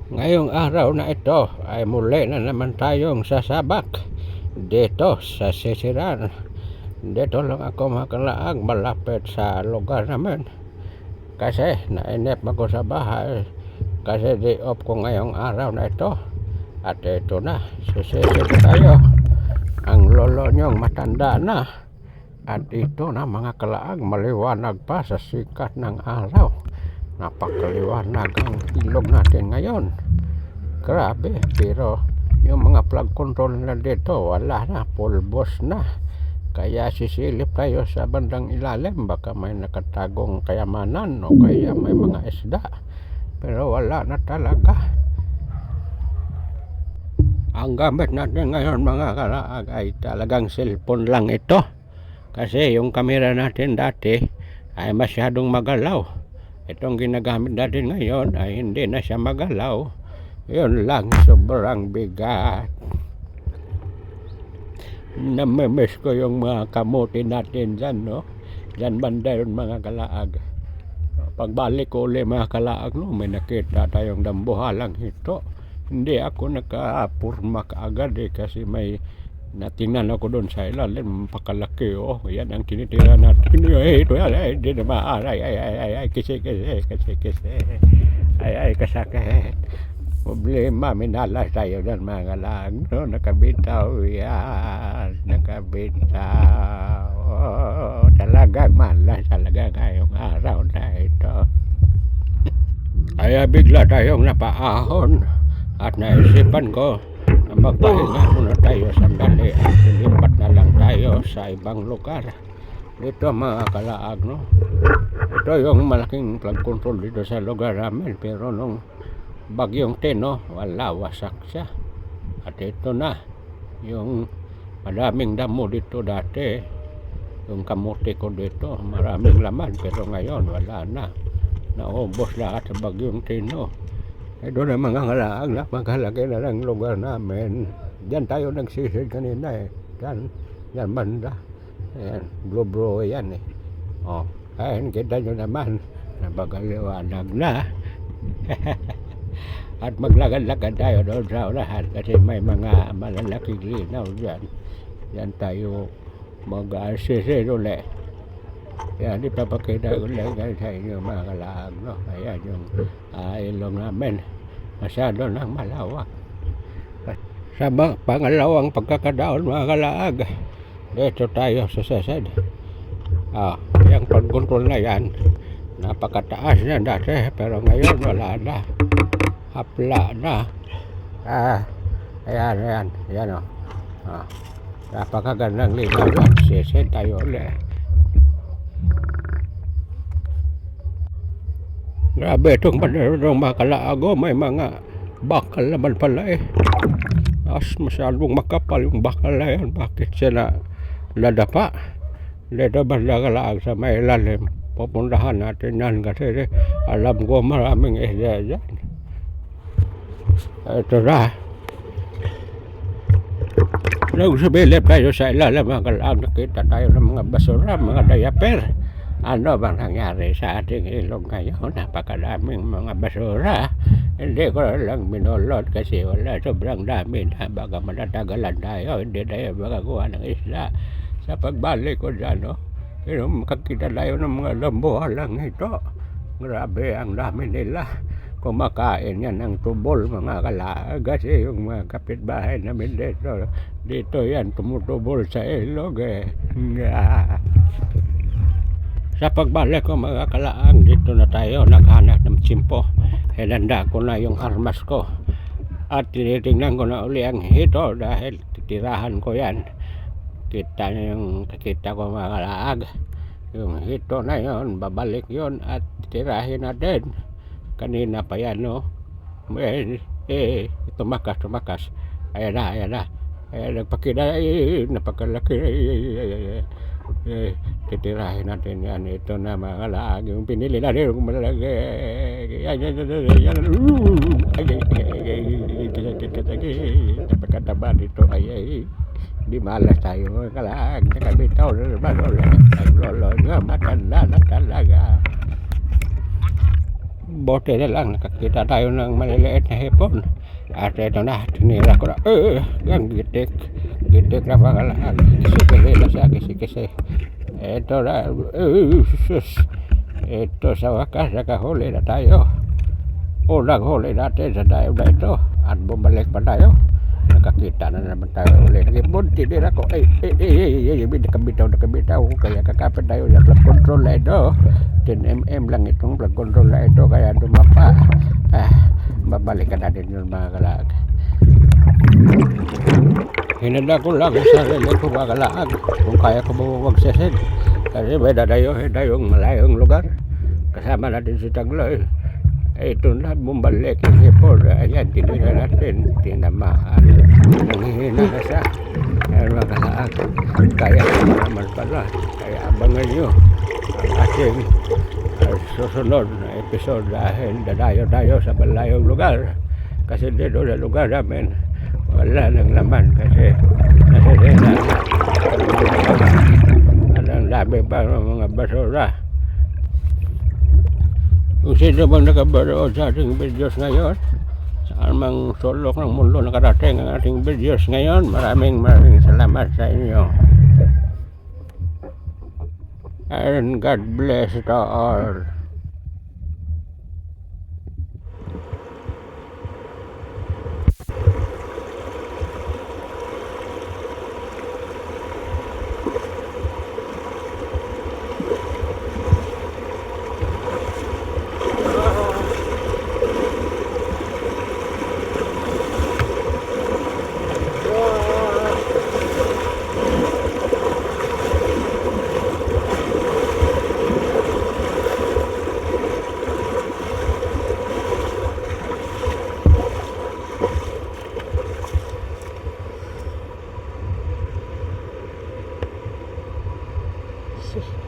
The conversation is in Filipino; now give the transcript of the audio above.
Ngayong araw na ito ay muli na naman tayong sasabak dito sa Sisiran. Dito lang ako makalaag malapit sa lugar namin kasi nainip ako sa bahay kasi di off ko ngayong araw na ito. At ito na, sisisi tayo. Ang lolo nyong matanda na at ito na mga kalaag, maliwanag pa sa sikat ng araw. Napakaliwanag ang ilog natin ngayon. Grabe, pero yung mga plug control na dito wala na, pulbos na. Kaya sisilip tayo sa bandang ilalim, baka may nakatagong kayamanan o kaya may mga isda, pero wala na talaga. Ang gamit natin ngayon mga kalaag ay talagang cellphone lang ito, kasi yung camera natin dati ay masyadong magalaw. Itong ginagamit natin ngayon ay hindi na siya magalaw. Yun lang, sobrang bigat. Namimiss ko yung mga kamuti natin dyan, no? Dyan banda yun mga kalaag. Pagbalik ko ulit mga kalaag, no, may nakita tayong dambuhalang hito. Hindi ako nakapurma kaagad kasi may natingnan ako doon sa ilalim, pakalaki. Oh, yan ang tinitira natin. Ito yan, hindi na maaray. Kisi. Kasakit. Problema, minalas tayo dyan mga kalaag, no? Nakabitaw yan, nakabitaw. Oh, talagang malas talaga ngayong araw na ito. Kaya bigla tayong napaahon at naisipan ko na magpahinga muna tayo sandali at lilipat na lang tayo sa ibang lugar. Dito mga kalaag, no? Ito yung malaking plug control dito sa lugar namin, pero nung bagyong Tino, wala, wasak siya. At ito na, yung madaming damo dito dati, yung kamuti ko dito, maraming laman, pero ngayon wala na. Naubos lahat sa bagyong Tino. Ito na mga kalaag, napakalaki na lang lugar namin. Diyan tayo nagsisid kanina eh. Yan banda. Ayan, bro yan eh. Oh, ayun, kita nyo naman, napakaliwanag na. At maglakad-lakad tayo doon sa unahan kasi may mga malalaking linaw dyan. Yan tayo mag-sisid ulit. Yan, ipapakita ko lang sa inyo mga kalaag, no? Ayan yung ilong namin. Masyado nang malawak. Sa pangalawang pagkakadaon mga kalaag, dito tayo sa Sesed. Yung pag-control na yan, napakataas na dati, pero ngayon wala na. Hapla na. Ayan o. Napakagandang linaw yan. Sesed tayo ulit. Grabe itong panarong mga kalaago, may mga bakal naman pala eh. Masyadong makapal yung bakal na yan. Bakit siya na nadapa? Dito ba na kalaag sa may ilalim? Pupuntahan natin yan kasi alam ko maraming isda dyan. Ito na. Nung subilip tayo sa ilalim mga kalaag, nakita tayo ng mga basura, mga diaper. Ano bang nangyari sa ating ilog ngayon? Napakadaming mga basura. Hindi ko lang minulot kasi wala, sobrang dami na. Baka matatagalan tayo, hindi tayo makakuha ng isla. Sa pagbalik ko dyan, no? Pero makakita tayo ng mga dambuhalang ito. Grabe, ang dami nila. Kumakain yan ng tubol mga kalaag kasi yung mga kapitbahay namin dito yan tumutubol sa ilog eh. Sa pagbalik ko mga kalaang, dito na tayo naghanap ng tsimpo. Hinanda ko na yung armas ko at tinitingnan ko na uli ang hito dahil titirahan ko yan. Kita ko mga kalaag, yung hito na yon, babalik yon at titirahin natin. Kanina pa yan, no? Tumakas. Ayan na. Nagpakita, napakalaki. Titirahin natin yan. Ito na mga kalaag, yung pinili natin yung malaki. Napakataba dito. Di malas tayo mga kalaag. Nakabitaw na naman ulit. Ang lolo nga matanda na talaga. bote na lang, nakakita tayo ng maliliit na hipon. At ito na, tinira ko na, ang gitik. Gitik na pangalaan. Kisi-kisi na siya, kisi-kisi. Ito na, sus. Ito sa wakas, nakahuli na tayo. Unang huli natin sa tayo na ito. At bumalik pa tayo. Nakakita na naman tayo ulit. Bunti din ako. Nakabitaw. Kaya kakapit tayo sa flag control na ito. 10mm lang itong flag control na ito. Kaya dumapa. Babalikan natin yun mga kalag. Hinanda ko lang sa sarili ko mga kalag. Kung kaya ko magsasid. Kasi may dadayong malayong lugar. Kasama natin si Tagloy. Ito na bumalik yung hipon. Ayan, tinira natin. Tinamaan. Nanghihina na siya. Ayan mga kalaag. Kaya naman pala. Kaya abangan nyo ang ating susunod na episode dahil dadayo tayo sa malayong lugar. Kasi dito sa lugar namin wala nang laman kasi nasasena. At ang dami pa ng mga basura. Kung sino bang nakabanood sa ating videos ngayon, saan mang sulok ng mundo nakarating ang ating videos ngayon, maraming salamat sa inyo. And God bless to all. Sí.